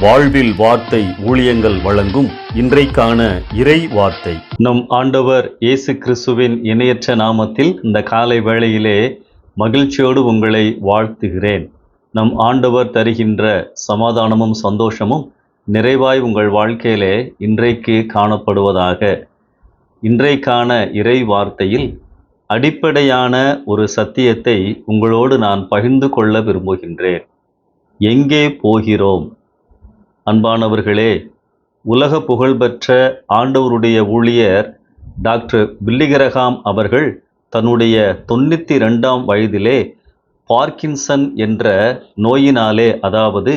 வாழ்வில் வார்த்தை ஊழியங்கள் வழங்கும் இன்றைக்கான இறை வார்த்தை. நம் ஆண்டவர் இயேசு கிறிஸ்துவின் இணையற்ற நாமத்தில் இந்த காலை வேளையிலே மகிழ்ச்சியோடு உங்களை வாழ்த்துகிறேன். நம் ஆண்டவர் தருகின்ற சமாதானமும் சந்தோஷமும் நிறைவாய் உங்கள் வாழ்க்கையிலே இன்றைக்கு காணப்படுவதாக. இன்றைக்கான இறை வார்த்தையில் அடிப்படையான ஒரு சத்தியத்தை உங்களோடு நான் பகிர்ந்து கொள்ள விரும்புகின்றேன். எங்கே போகிறோம்? அன்பானவர்களே, உலக புகழ்பெற்ற ஆண்டவருடைய ஊழியர் டாக்டர் பில்லி கிரஹாம் அவர்கள் தன்னுடைய 92ஆம் வயதிலே பார்க்கின்சன் என்ற நோயினாலே, அதாவது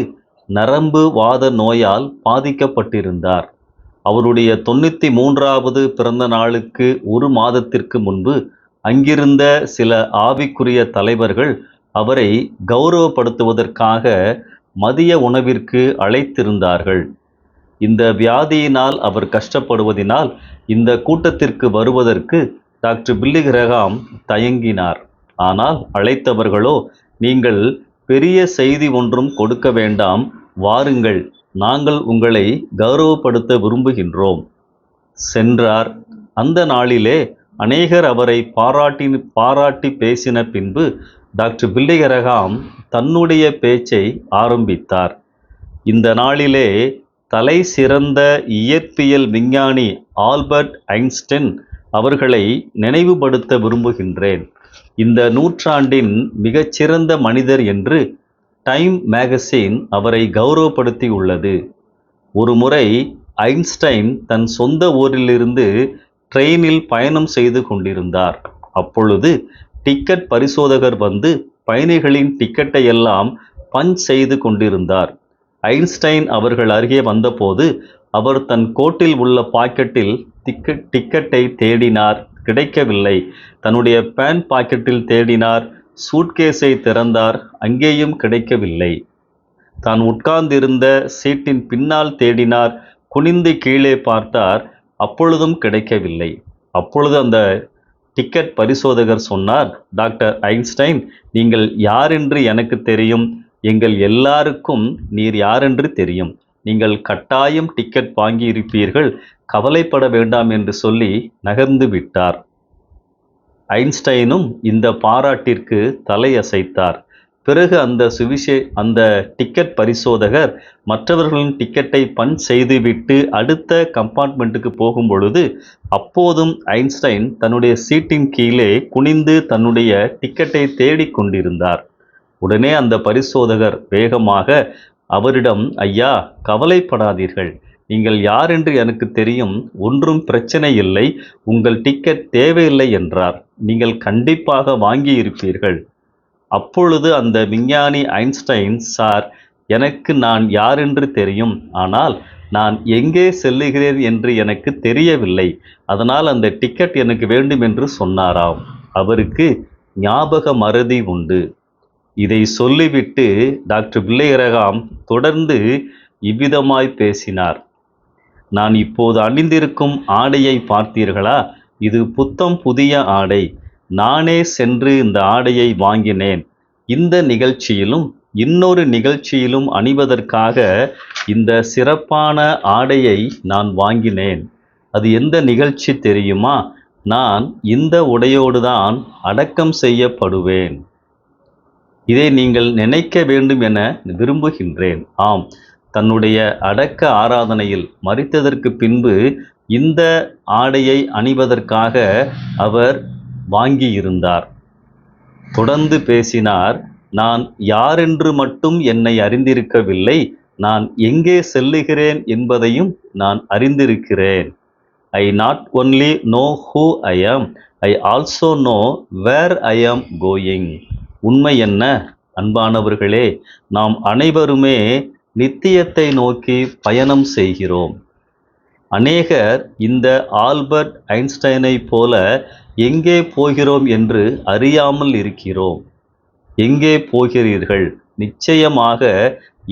நரம்பு வாத நோயால் பாதிக்கப்பட்டிருந்தார். அவருடைய 93வது பிறந்த நாளுக்கு ஒரு மாதத்திற்கு முன்பு அங்கிருந்த சில ஆவிக்குரிய தலைவர்கள் அவரை கௌரவப்படுத்துவதற்காக மதிய உணவிற்கு அழைத்திருந்தார்கள். இந்த வியாதியினால் அவர் கஷ்டப்படுவதினால் இந்த கூட்டத்திற்கு வருவதற்கு டாக்டர் பில்லி கிரஹாம் தயங்கினார். ஆனால் அழைத்தவர்களோ, நீங்கள் பெரிய செய்தி ஒன்றும் கொடுக்க வேண்டாம், வாருங்கள், நாங்கள் உங்களை கௌரவப்படுத்த விரும்புகின்றோம். சென்றார். அந்த நாளிலே அநேகர் அவரை பாராட்டி பேசின பின்பு டாக்டர் பில்லி கிரஹாம் தன்னுடைய பேச்சை ஆரம்பித்தார். இந்த நாளிலே தலை சிறந்த இயற்பியல் விஞ்ஞானி ஆல்பர்ட் ஐன்ஸ்டைன் அவர்களை நினைவுபடுத்த விரும்புகின்றேன். இந்த நூற்றாண்டின் மிகச்சிறந்த மனிதர் என்று டைம் மேகசின் அவரை கௌரவப்படுத்தி உள்ளது. ஒரு முறை ஐன்ஸ்டைன் தன் சொந்த ஊரிலிருந்து ட்ரெயினில் பயணம் செய்து கொண்டிருந்தார். அப்பொழுது டிக்கெட் பரிசோதகர் வந்து பயணிகளின் டிக்கெட்டை எல்லாம் பஞ்ச் செய்து கொண்டிருந்தார். ஐன்ஸ்டைன் அவர்கள் அருகே வந்தபோது அவர் தன் கோட்டில் உள்ள பாக்கெட்டில் டிக்கெட்டை தேடினார், கிடைக்கவில்லை. தன்னுடைய பேண்ட் பாக்கெட்டில் தேடினார், சூட்கேஸை திறந்தார், அங்கேயும் கிடைக்கவில்லை. தான் உட்கார்ந்திருந்த சீட்டின் பின்னால் தேடினார், குனிந்து கீழே பார்த்தார், அப்பொழுதும் கிடைக்கவில்லை. அப்பொழுது அந்த டிக்கெட் பரிசோதகர் சொன்னார், டாக்டர் ஐன்ஸ்டைன், நீங்கள் யாரென்று எனக்கு தெரியும், எங்கள் எல்லாருக்கும் நீர் யாரென்று தெரியும், நீங்கள் கட்டாயம் டிக்கெட் வாங்கியிருப்பீர்கள், கவலைப்பட வேண்டாம் என்று சொல்லி நகர்ந்து விட்டார். ஐன்ஸ்டைனும் இந்த பாராட்டிற்கு தலையசைத்தார். பிறகு அந்த டிக்கெட் பரிசோதகர் மற்றவர்களின் டிக்கெட்டை பஞ்ச் செய்துவிட்டு அடுத்த கம்பார்ட்மெண்ட்டுக்கு போகும் பொழுது அப்போதும் ஐன்ஸ்டைன் தன்னுடைய சீட்டின் கீழே குனிந்து தன்னுடைய டிக்கெட்டை தேடிக் கொண்டிருந்தார். உடனே அந்த பரிசோதகர் வேகமாக அவரிடம், ஐயா, கவலைப்படாதீர்கள், நீங்கள் யார் என்று எனக்கு தெரியும், ஒன்றும் பிரச்சனை இல்லை, உங்கள் டிக்கெட் தேவையில்லை என்றார். நீங்கள் கண்டிப்பாக வாங்கியிருப்பீர்கள். அப்பொழுது அந்த விஞ்ஞானி ஐன்ஸ்டைன், சார், எனக்கு நான் யாரென்று தெரியும், ஆனால் நான் எங்கே செல்லுகிறேன் என்று எனக்கு தெரியவில்லை, அதனால் அந்த டிக்கெட் எனக்கு வேண்டும் என்று சொன்னாராம். அவருக்கு ஞாபக மறதி உண்டு. இதை சொல்லிவிட்டு டாக்டர் பில்லி கிரஹாம் தொடர்ந்து இவ்விதமாய் பேசினார். நான் இப்போது அணிந்திருக்கும் ஆடையை பார்த்தீர்களா? இது புத்தம் புதிய ஆடை. நானே சென்று இந்த ஆடையை வாங்கினேன். இந்த நிகழ்ச்சியிலும் இன்னொரு நிகழ்ச்சியிலும் அணிவதற்காக இந்த சிறப்பான ஆடையை நான் வாங்கினேன். அது எந்த நிகழ்ச்சி தெரியுமா? நான் இந்த உடையோடு தான் அடக்கம் செய்யப்படுவேன். இதை நீங்கள் நினைக்க வேண்டும் என விரும்புகின்றேன். ஆம், தன்னுடைய அடக்க ஆராதனையில் மரித்ததற்கு பின்பு இந்த ஆடையை அணிவதற்காக அவர் வாங்கியிருந்தார். தொடர்ந்து பேசினார், நான் யாரென்று மட்டும் என்னை அறிந்திருக்கவில்லை, நான் எங்கே செல்லுகிறேன் என்பதையும் நான் அறிந்திருக்கிறேன். I not only know who I ஆம், I also know where I am going. உண்மை என்ன? அன்பானவர்களே, நாம் அனைவருமே நித்தியத்தை நோக்கி பயணம் செய்கிறோம். அநேகர் இந்த ஆல்பர்ட் ஐன்ஸ்டைனை போல எங்கே போகிறோம் என்று அறியாமல் இருக்கிறோம். எங்கே போகிறீர்கள்? நிச்சயமாக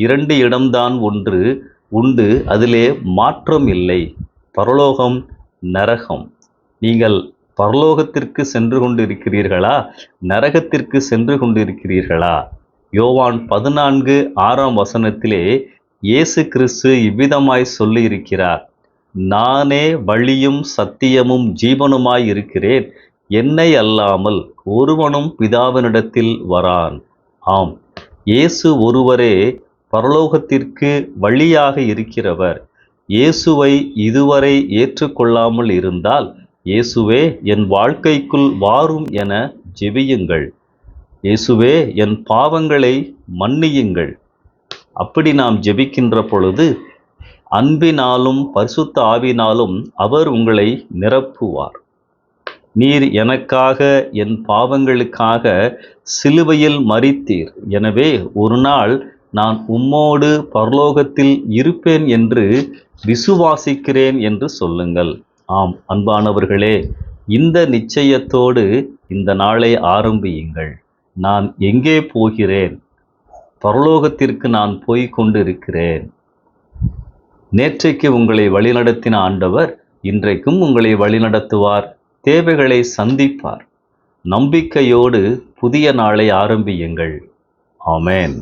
2 இடம்தான் ஒன்று உண்டு, அதிலே மாற்றம் இல்லை. பரலோகம், நரகம். நீங்கள் பரலோகத்திற்கு சென்று கொண்டிருக்கிறீர்களா, நரகத்திற்கு சென்று கொண்டிருக்கிறீர்களா? யோவான் 14:6 வசனத்திலே இயேசு கிறிஸ்து இவ்விதமாய் சொல்லியிருக்கிறார், நானே வழியும் சத்தியமும் ஜீவனுமாய் இருக்கிறேன், என்னை அல்லாமல் ஒருவனும் பிதாவினிடத்தில் வரான். ஆம், இயேசு ஒருவரே பரலோகத்திற்கு வழியாக இருக்கிறவர். இயேசுவை இதுவரை ஏற்றுக்கொள்ளாமல் இருந்தால், இயேசுவே என் வாழ்க்கைக்குள் வாரும் என ஜெபியுங்கள். இயேசுவே என் பாவங்களை மன்னியுங்கள். அப்படி நாம் ஜெபிக்கின்ற பொழுது அன்பினாலும் பரிசுத்த ஆவினாலும் அவர் உங்களை நிரப்புவார். நீர் எனக்காக என் பாவங்களுக்காக சிலுவையில் மரித்தீர், எனவே ஒரு நாள் நான் உம்மோடு பரலோகத்தில் இருப்பேன் என்று விசுவாசிக்கிறேன் என்று சொல்லுங்கள். ஆம் அன்பானவர்களே, இந்த நிச்சயத்தோடு இந்த நாளை ஆரம்பியுங்கள். நான் எங்கே போகிறேன்? பரலோகத்திற்கு நான் போய் கொண்டிருக்கிறேன். நேற்றைக்கு உங்களை வழிநடத்தின ஆண்டவர் இன்றைக்கும் உங்களை வழிநடத்துவார், தேவைகளை சந்திப்பார். நம்பிக்கையோடு புதிய நாளை ஆரம்பியுங்கள். ஆமென்.